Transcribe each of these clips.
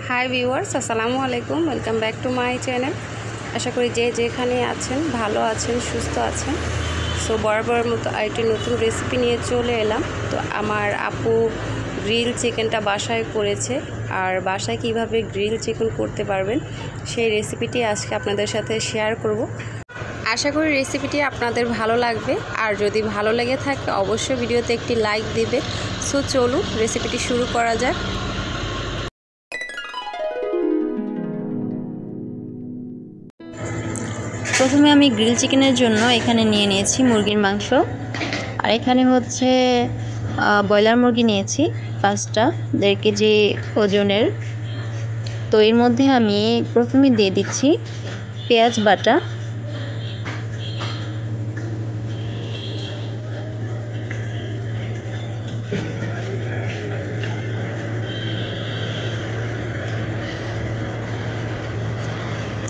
High viewers अस्सलामु आलैकुम welcome back to my channel. आशा करी जे जेखाने आছেন ভালো আছেন সুস্থ আছেন। সো বরাবর মতো আরেকটি নতুন রেসিপি নিয়ে চলে এলাম। তো আমার আপু গ্রিল চিকেনটা বাসায় করেছে, আর বাসায় কিভাবে গ্রিল চিকেন করতে পারবেন সেই রেসিপিটি আজকে আপনাদের সাথে শেয়ার করব। আশা করি রেসিপিটি আপনাদের ভালো লাগবে, আর যদি ভালো লেগে থাকে অবশ্যই ভিডিওতে একটি লাইক দিবে। সো চলুন রেসিপিটি শুরু করা যাক। প্রথমে আমি গ্রিল চিকেনের জন্য এখানে নিয়ে নিয়েছি মুরগির মাংস, আর এখানে হচ্ছে ব্রয়লার মুরগি নিয়েছি 5টা 1.5 কেজি ওজনের। তো এর মধ্যে আমি প্রথমে দিয়ে দিচ্ছি পেঁয়াজ বাটা,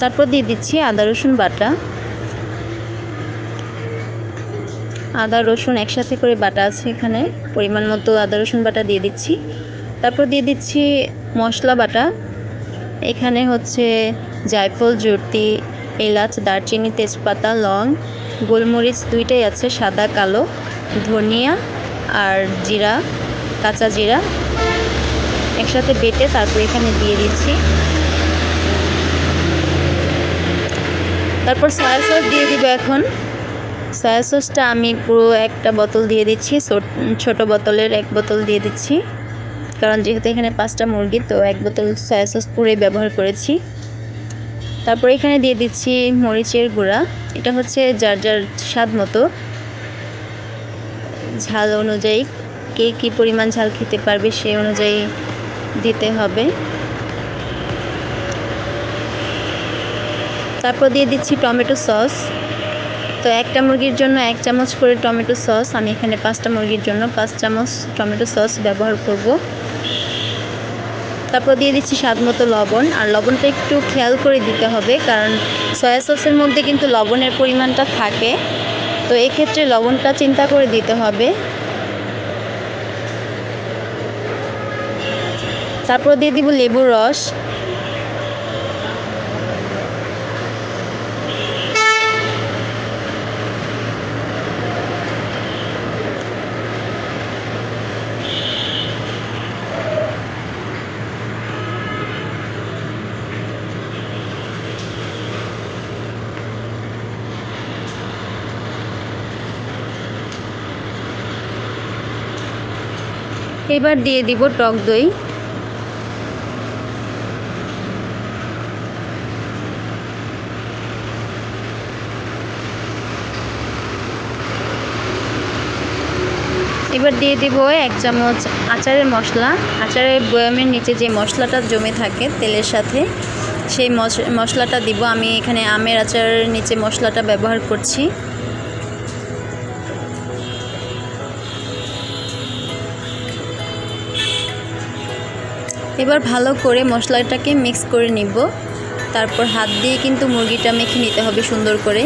তারপর দিয়ে দিচ্ছি আদা রসুন বাটা। আদা রসুন একসাথে করে বাটা আছে, এখানে পরিমাণ মতো আদা রসুন বাটা দিয়ে দিচ্ছি। তারপর দিয়ে দিচ্ছি মশলা বাটা। এখানে হচ্ছে জায়ফল, জুতি, এলাচ, দারচিনি, তেজপাতা, লং, গোলমরিচ 2টাই আছে, সাদা কালো, ধনিয়া আর জিরা, কাঁচা জিরা একসাথে বেটে তারপর এখানে দিয়ে দিচ্ছি। তারপর সয়া সস দিয়ে দিব। এখন সয়া সসটা আমি পুরো একটা বোতল দিয়ে দিচ্ছি, ছোট বোতলের 1 বোতল দিয়ে দিচ্ছি, কারণ যেহেতু এখানে 5টা মুরগি তো 1 বোতল সয়া সস পুরোই ব্যবহার করেছি। তারপর এখানে দিয়ে দিচ্ছি মরিচের গুঁড়া। এটা হচ্ছে যার যার স্বাদ মতো ঝাল অনুযায়ী, কে কী পরিমাণ ঝাল খেতে পারবে সেই অনুযায়ী দিতে হবে। তারপর দিয়ে দিচ্ছি টমেটো সস। তো একটা মুরগির জন্য 1 চামচ করে টমেটো সস, আমি এখানে 5টা মুরগির জন্য 5 চামচ টমেটো সস ব্যবহার করব। তারপর দিয়ে দিচ্ছি স্বাদ মতো লবণ, আর লবণটা একটু খেয়াল করে দিতে হবে, কারণ সয়া সসের মধ্যে কিন্তু লবণের পরিমাণটা থাকে, তো এক্ষেত্রে লবণটা চিন্তা করে দিতে হবে। তারপর দিয়ে দিব লেবুর রস। এবার দিয়ে দিব টক দই। এবার দিয়ে দিব 1 চামচ আচারের মশলা। আচারের বয়ামের নিচে যে মশলাটা জমে থাকে তেলের সাথে, সেই মশলাটা দিব। আমি এখানে আমের আচারের নিচে মশলাটা ব্যবহার করছি। এবার ভালো করে মশলাটাকে মিক্স করে নিব। তারপর হাত দিয়ে কিন্তু মুরগিটা মেখে নিতে হবে সুন্দর করে,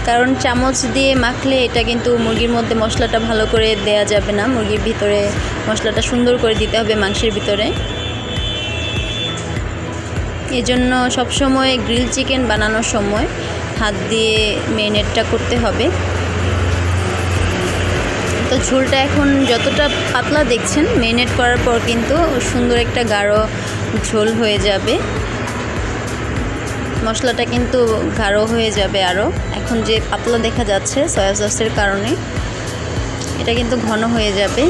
কারণ চামচ দিয়ে মাখলে এটা কিন্তু মুরগির মধ্যে মশলাটা ভালো করে দেয়া যাবে না। মুরগির ভিতরে মশলাটা সুন্দর করে দিতে হবে মাংসের ভিতরে। এজন্য সবসময় গ্রিল চিকেন বানানোর সময় হাত দিয়ে ম্যারিনেটটা করতে হবে। তো ঝোলটা এখন যতটা পাতলা দেখছেন, ম্যারিনেট করার পর কিন্তু সুন্দর একটা গাঢ় ঝোল হয়ে যাবে। মশলাটা কিন্তু গাঢ় হয়ে যাবে আরও। এখন যে পাতলা দেখা যাচ্ছে সয়া সসের কারণে, এটা কিন্তু ঘন হয়ে যাবে।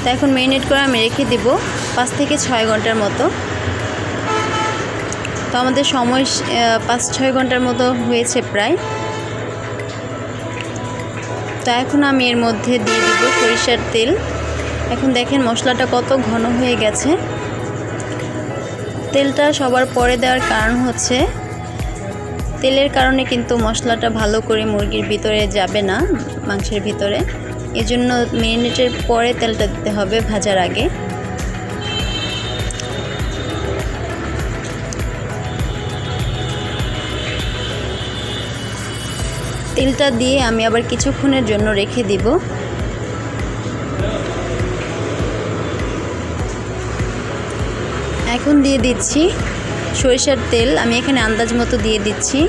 তো এখন ম্যারিনেট করে আমি রেখে দেব 5 থেকে 6 ঘন্টার মতো। তো আমাদের সময় 5-6 ঘন্টার মতো হয়েছে প্রায়। তো এখন আমি এর মধ্যে দিয়ে দিব সরিষার তেল। এখন দেখেন মশলাটা কত ঘন হয়ে গেছে। তেলটা সবার পরে দেওয়ার কারণ হচ্ছে তেলের কারণে কিন্তু মশলাটা ভালো করে মুরগির ভিতরে যাবে না, মাংসের ভিতরে। এজন্য ম্যারিনেটের পরে তেলটা দিতে হবে, ভাজার আগে। তেলটা দিয়ে আমি আবার কিছুক্ষণের জন্য রেখে দিব। এখন দিয়ে দিচ্ছি সরিষার তেল। আমি এখানে আন্দাজ মতো দিয়ে দিচ্ছি।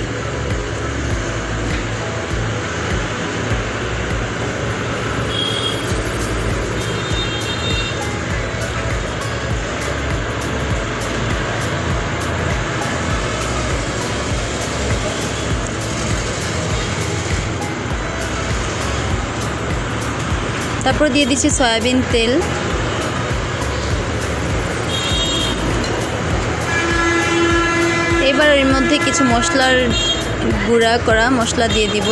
তারপর দিয়ে দিচ্ছি সয়াবিন তেল। এবার এর মধ্যে কিছু মশলার গুঁড়া করা মশলা দিয়ে দিব।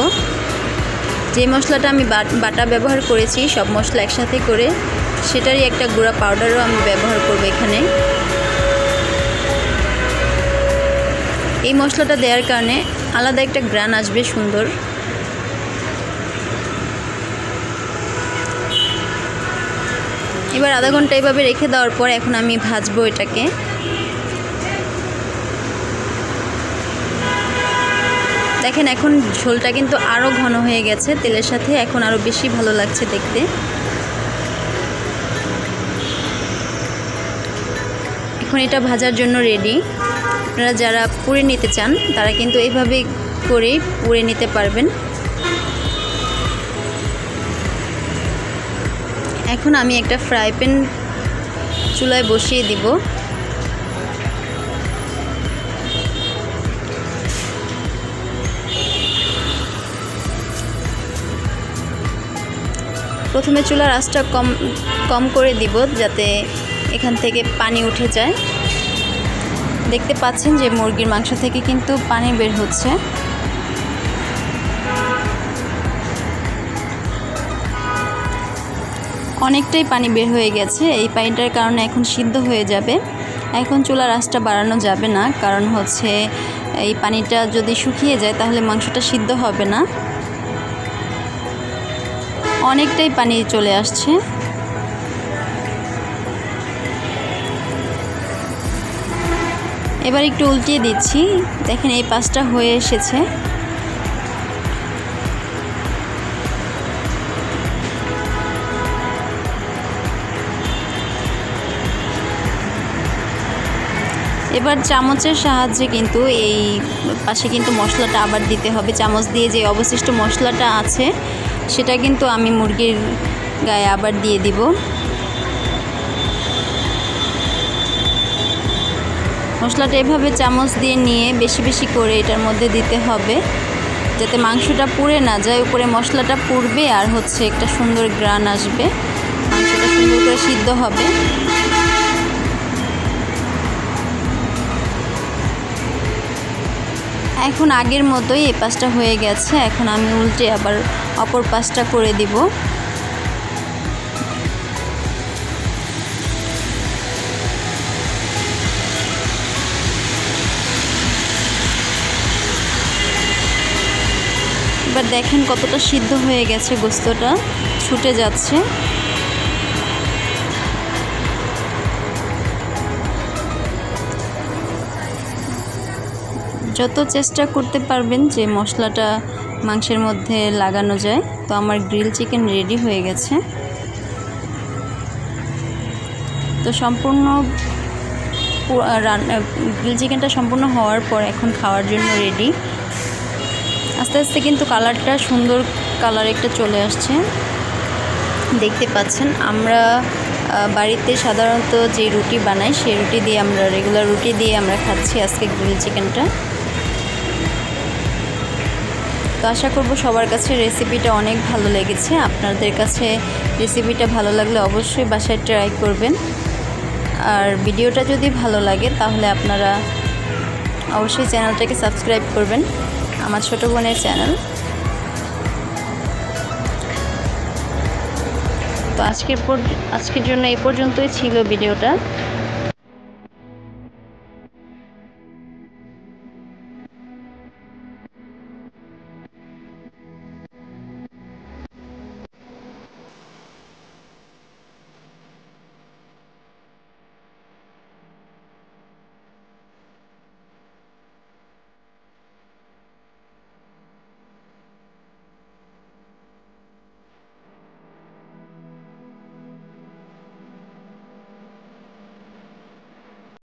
যে মশলাটা আমি বাটা ব্যবহার করেছি, সব মশলা একসাথে করে, সেটারই একটা গুঁড়া পাউডারও আমি ব্যবহার করব এখানে। এই মশলাটা দেওয়ার কারণে আলাদা একটা ঘ্রাণ আসবে সুন্দর। এবার আধা ঘন্টা এভাবে রেখে দেওয়ার পর এখন আমি ভাজবো এটাকে। দেখেন এখন ঝোলটা কিন্তু আরও ঘন হয়ে গেছে তেলের সাথে, এখন আরও বেশি ভালো লাগছে দেখতে। এখন এটা ভাজার জন্য রেডি। আপনারা যারা পুড়ে নিতে চান তারা কিন্তু এইভাবে করেই পুড়ে নিতে পারবেন। এখন আমি একটা ফ্রাই প্যান চুলায় বসিয়ে দিব। প্রথমে চুলার আঁচটা কম করে দিব যাতে এখান থেকে পানি উঠে যায়। দেখতে পাচ্ছেন যে মুরগির মাংস থেকে কিন্তু পানি বের হচ্ছে। অনেকটাই পানি বের হয়ে গেছে। এই পানিটার কারণে এখন সিদ্ধ হয়ে যাবে। এখন চুলার আঁচটা বাড়ানো যাবে না, কারণ হচ্ছে এই পানিটা যদি শুকিয়ে যায় তাহলে মাংসটা সিদ্ধ হবে না। অনেকটাই পানি চলে আসছে। এবার একটু উল্টিয়ে দিচ্ছি। দেখেন এই পাশটা হয়ে এসেছে। এবার চামচের সাহায্যে কিন্তু এই পাশে কিন্তু মশলাটা আবার দিতে হবে। চামচ দিয়ে যে অবশিষ্ট মশলাটা আছে সেটা কিন্তু আমি মুরগির গায়ে আবার দিয়ে দিব। মশলাটা এভাবে চামচ দিয়ে নিয়ে বেশি বেশি করে এটার মধ্যে দিতে হবে, যাতে মাংসটা পুড়ে না যায়। উপরে মশলাটা পুড়বে আর হচ্ছে একটা সুন্দর ঘ্রাণ আসবে, মাংসটা সুন্দর করে সিদ্ধ হবে। এখন আগের মতোই এই পাশটা হয়ে গেছে। এখন আমি উল্টে আবার অপর পাশটা করে দিব। এবার দেখেন কতটা সিদ্ধ হয়ে গেছে, গোস্তটা ছুটে যাচ্ছে। যত চেষ্টা করতে পারবেন যে মশলাটা মাংসের মধ্যে লাগানো যায়। তো আমার গ্রিল চিকেন রেডি হয়ে গেছে। তো সম্পূর্ণ গ্রিল চিকেনটা সম্পূর্ণ হওয়ার পর এখন খাওয়ার জন্য রেডি। আস্তে আস্তে কিন্তু কালারটা সুন্দর কালার একটা চলে আসছে, দেখতে পাচ্ছেন। আমরা বাড়িতে সাধারণত যে রুটি বানাই সেই রুটি দিয়ে, আমরা রেগুলার রুটি দিয়ে আমরা খাচ্ছি আজকে গ্রিল চিকেনটা। তো আশা করব সবার কাছে রেসিপিটা অনেক ভালো লেগেছে। আপনাদের কাছে রেসিপিটা ভালো লাগলে অবশ্যই বাসায় ট্রাই করবেন। আর ভিডিওটা যদি ভালো লাগে তাহলে আপনারা অবশ্যই চ্যানেলটাকে সাবস্ক্রাইব করবেন, আমার ছোট বোনের চ্যানেল। তো আজকের জন্য এই পর্যন্তই ছিল ভিডিওটা।